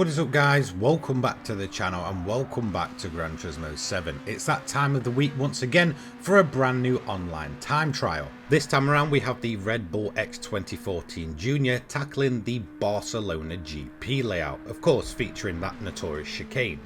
What is up guys, welcome back to the channel and welcome back to Gran Turismo 7. It's that time of the week once again for a brand new online time trial. This time around we have the Red Bull X2014 Junior tackling the Barcelona GP layout, of course featuring that notorious chicane.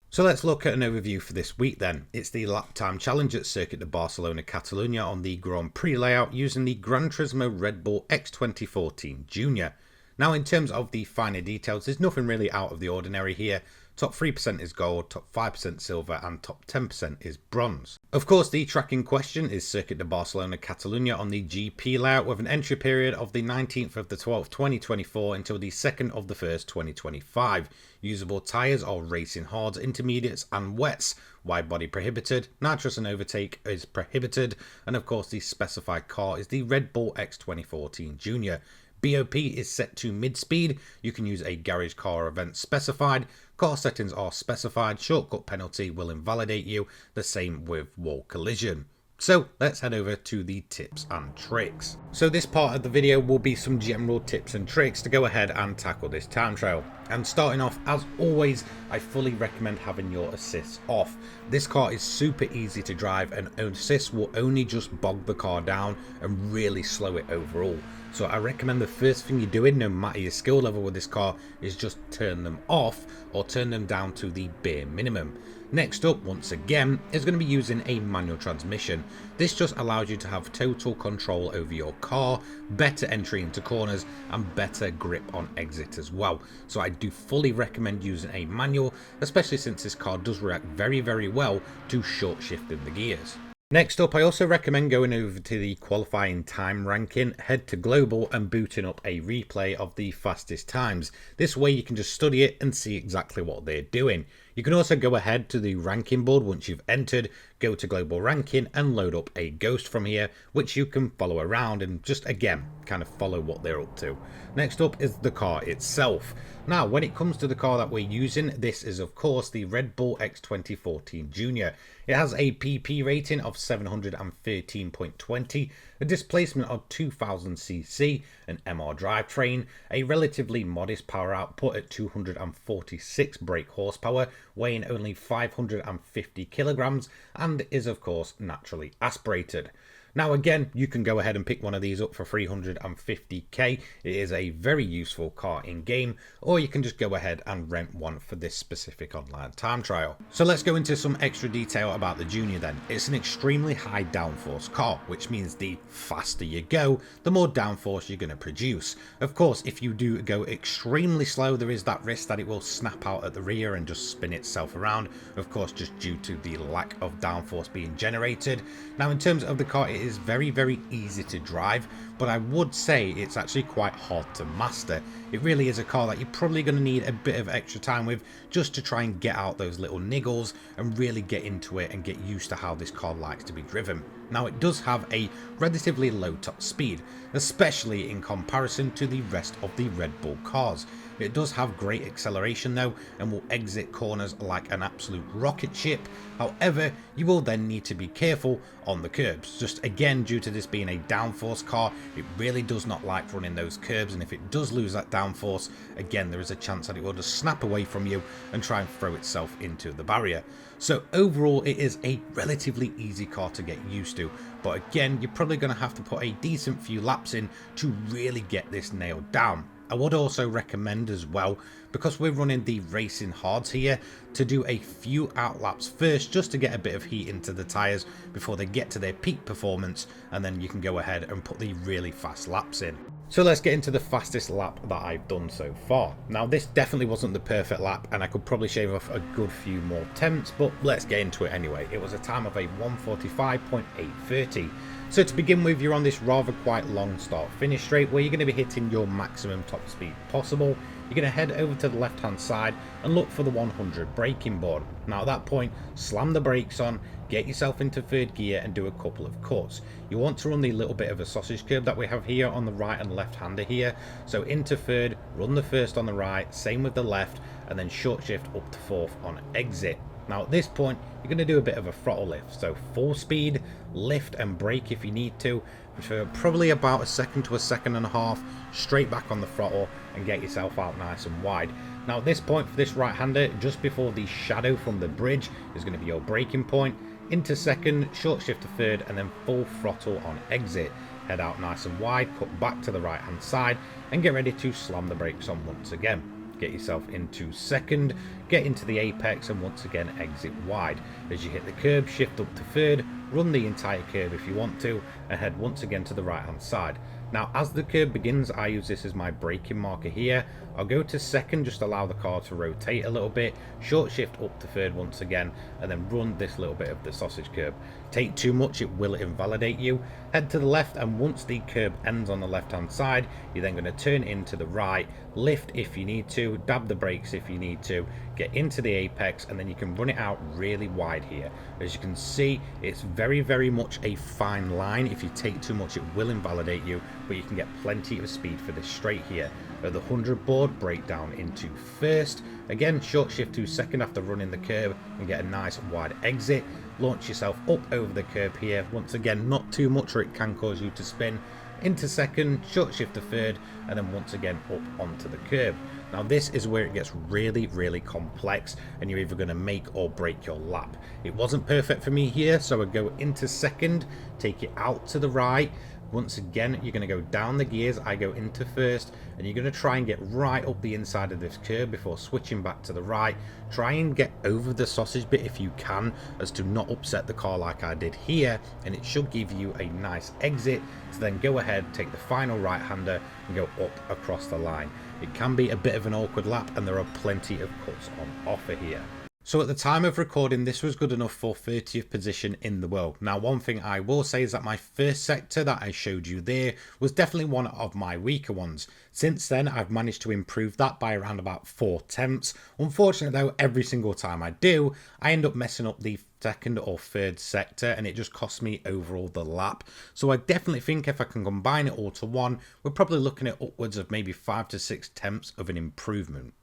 So let's look at an overview for this week then. It's the lap time challenge at Circuit de Barcelona Catalunya on the Grand Prix layout using the Gran Turismo Red Bull X2014 Junior. Now in terms of the finer details, there's nothing really out of the ordinary here. Top 3% is gold, top 5% silver and top 10% is bronze. Of course the track in question is Circuit de Barcelona Catalunya on the GP layout with an entry period of the 19th of the 12th 2024 until the 2nd of the 1st 2025. Usable tyres are racing hards, intermediates and wets. Wide body prohibited, nitrous and overtake is prohibited, and of course the specified car is the Red Bull X2014 Junior. BOP is set to mid-speed, you can use a garage car event specified, car settings are specified, shortcut penalty will invalidate you, the same with wall collision. So let's head over to the tips and tricks. So this part of the video will be some general tips and tricks to go ahead and tackle this time trial. And starting off, as always, I fully recommend having your assists off. This car is super easy to drive and assists will only just bog the car down and really slow it overall. So I recommend the first thing you're doing, no matter your skill level with this car, is just turn them off or turn them down to the bare minimum. Next up, once again, is going to be using a manual transmission. This just allows you to have total control over your car, better entry into corners and better grip on exit as well. So I do fully recommend using a manual, especially since this car does react very well to short shifting the gears. Next up, I also recommend going over to the qualifying time ranking, head to global and booting up a replay of the fastest times. This way you can just study it and see exactly what they're doing. You can also go ahead to the ranking board once you've entered, go to global ranking and load up a ghost from here, which you can follow around and just again kind of follow what they're up to. Next up is the car itself. Now when it comes to the car that we're using, this is of course the Red Bull X2014 Junior. It has a PP rating of 713.20, a displacement of 2000cc, an MR drivetrain, a relatively modest power output at 246 brake horsepower, weighing only 550 kilograms, and is of course naturally aspirated. Now again, you can go ahead and pick one of these up for 350k. It is a very useful car in game, or you can just go ahead and rent one for this specific online time trial. So let's go into some extra detail about the Junior then. It's an extremely high downforce car, which means the faster you go, the more downforce you're going to produce. Of course, if you do go extremely slow, there is that risk that it will snap out at the rear and just spin itself around, of course just due to the lack of downforce being generated. Now in terms of the car, it is very easy to drive, but I would say it's actually quite hard to master. It really is a car that you're probably going to need a bit of extra time with just to try and get out those little niggles and really get into it and get used to how this car likes to be driven. Now it does have a relatively low top speed, especially in comparison to the rest of the Red Bull cars. It does have great acceleration though and will exit corners like an absolute rocket ship. However, you will then need to be careful on the curbs. Just again, due to this being a downforce car, it really does not like running those curbs, and if it does lose that downforce, again there is a chance that it will just snap away from you and try and throw itself into the barrier. So overall it is a relatively easy car to get used to, but again you're probably going to have to put a decent few laps in to really get this nailed down. I would also recommend as well, because we're running the racing hards here, to do a few out laps first just to get a bit of heat into the tyres before they get to their peak performance, and then you can go ahead and put the really fast laps in. So let's get into the fastest lap that I've done so far. Now this definitely wasn't the perfect lap and I could probably shave off a good few more tenths, but let's get into it anyway. It was a time of a 1:45.830. So to begin with, you're on this rather quite long start finish straight where you're going to be hitting your maximum top speed possible. You're going to head over to the left hand side and look for the 100 braking board. Now at that point, slam the brakes on, get yourself into third gear and do a couple of cuts. You want to run the little bit of a sausage curve that we have here on the right and left hander here. So into third, run the first on the right, same with the left, and then short shift up to fourth on exit. Now at this point, you're going to do a bit of a throttle lift. So full speed, lift and brake if you need to, for probably about a second to a second and a half, straight back on the throttle and get yourself out nice and wide. Now at this point for this right-hander, just before the shadow from the bridge is going to be your braking point. Into second, short shift to third, and then full throttle on exit. Head out nice and wide, cut back to the right hand side, and get ready to slam the brakes on once again. Get yourself into second, get into the apex, and once again exit wide. As you hit the curb, shift up to third, run the entire curb if you want to, and head once again to the right hand side. Now as the curb begins, I use this as my braking marker here. I'll go to second, just allow the car to rotate a little bit, short shift up to third once again, and then run this little bit of the sausage curb. Take too much, it will invalidate you. Head to the left, and once the curb ends on the left hand side, you're then going to turn into the right, lift if you need to, dab the brakes if you need to, get into the apex, and then you can run it out really wide here. As you can see, it's very much a fine line. If you take too much, it will invalidate you, but you can get plenty of speed for this straight here. At the 100 board, break down into first. Again, short shift to second after running the curb and get a nice wide exit. Launch yourself up over the curb here. Once again, not too much or it can cause you to spin. Into second, short shift to third, and then once again up onto the curb. Now this is where it gets really complex, and you're either going to make or break your lap. It wasn't perfect for me here, so I go into second, take it out to the right. Once again, you're going to go down the gears. I go into first, and you're going to try and get right up the inside of this curb before switching back to the right. Try and get over the sausage bit if you can, as to not upset the car like I did here, and it should give you a nice exit to then go ahead, take the final right-hander, and go up across the line. It can be a bit of an awkward lap, and there are plenty of cuts on offer here. So at the time of recording, this was good enough for 30th position in the world. Now, one thing I will say is that my first sector that I showed you there was definitely one of my weaker ones. Since then, I've managed to improve that by around about 4 tenths. Unfortunately though, every single time I do, I end up messing up the second or third sector, and it just costs me overall the lap. So I definitely think if I can combine it all to one, we're probably looking at upwards of maybe 5 to 6 tenths of an improvement.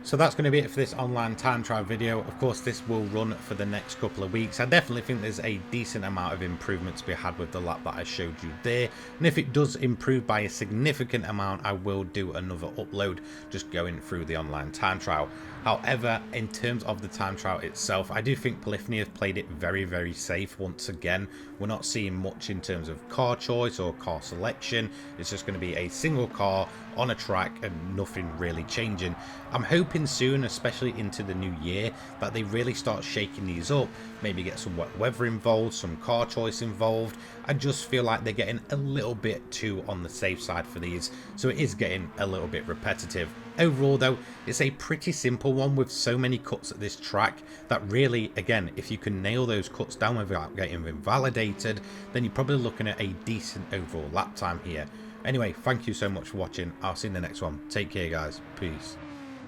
So that's going to be it for this online time trial video. Of course, this will run for the next couple of weeks. I definitely think there's a decent amount of improvement to be had with the lap that I showed you there. And if it does improve by a significant amount, I will do another upload just going through the online time trial. However, in terms of the time trial itself, I do think Polyphony has played it very safe once again. We're not seeing much in terms of car choice or car selection. It's just going to be a single car on a track and nothing really changing. I'm hoping soon, especially into the new year, that they really start shaking these up, maybe get some wet weather involved, some car choice involved. I just feel like they're getting a little bit too on the safe side for these, so it is getting a little bit repetitive. Overall though, it's a pretty simple one with so many cuts at this track that really, again, if you can nail those cuts down without getting invalidated, then you're probably looking at a decent overall lap time here. Anyway, thank you so much for watching. I'll see you in the next one. Take care guys. Peace.